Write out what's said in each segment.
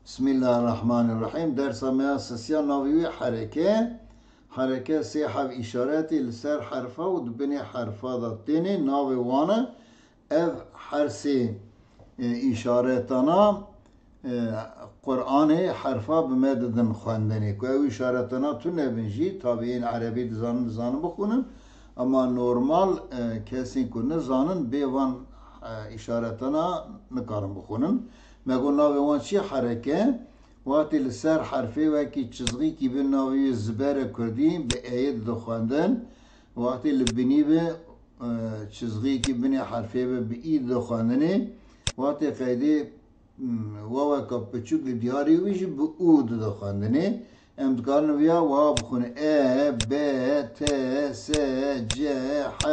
Bismillahirrahmanirrahim. Dersa sesya navi hareke sê hev işareti li ser herfa û di binê herfa da tenê navê wan e. Ev her sê işaretana Kur'anê herfa bi me didin xwendenê. Ku ew işaretana tu nebin jî tabiên erebî dizanin bixwînin ama normal kesên ku nizanin bê van işaretana nikarin bixwînin. Me got navê wan çi hereke? Watê li ser herfê wekî çizgîkî bi navê zibere Kurdî bi êyê dixwendin. Watê li binî bi çizgîkî binê herfê bi î dixwendinê. Watê qeydê waweka piçûk li diyarê wî jî bi û dixwendinê. Em dikarin vêya wiha bixwînin e, b, t, s, c, h,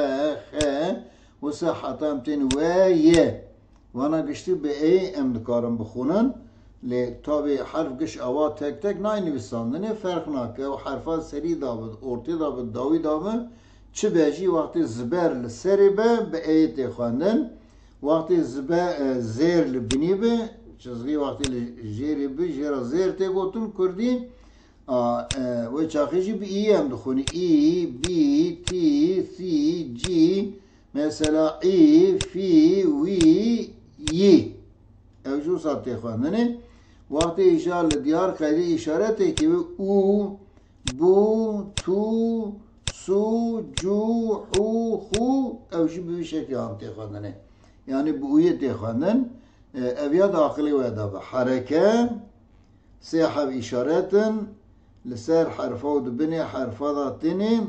x wisa heta em tên we ye. Wana giştî bi ê em dikarin bixwînin. Lê tabi herf giş ava tek tek naynivîsandinê ferq nake. Ew herfa serî da bi, ortê da bi, dawî da bi. Çi be jî waxtê ziber li serê be bi êyê tê xwendin. Waxtê zêr li binî be, çizgî waxtê li jêrê bi, jêra zêr tê gotin Kurdî. Wê çaxî jî bi î em dixwînin. İ, bî, tî, sî, cî. Mesela î, fî, wî, yî. Ew jî wisa tê xwendinê. Waxtê îşar li diyar qeydê îşaretekî bi û, bû, tu, su, cu, hû, xû ew jî bi vî şeklê ham tê xwendinê. Yani bi ûyê tê xwendin. Ev ya da aqilê we da bi. Hereke sê hev îşaretin li ser herfa û di binê herfa da tenê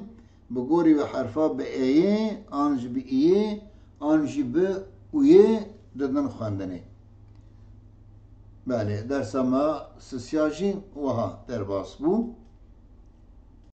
bi gorî ve herfa bi êyê an jî bi îyê an jî bi ûyê didin xwendinê. Belê, dersa me sisya jî wiha derbas bû.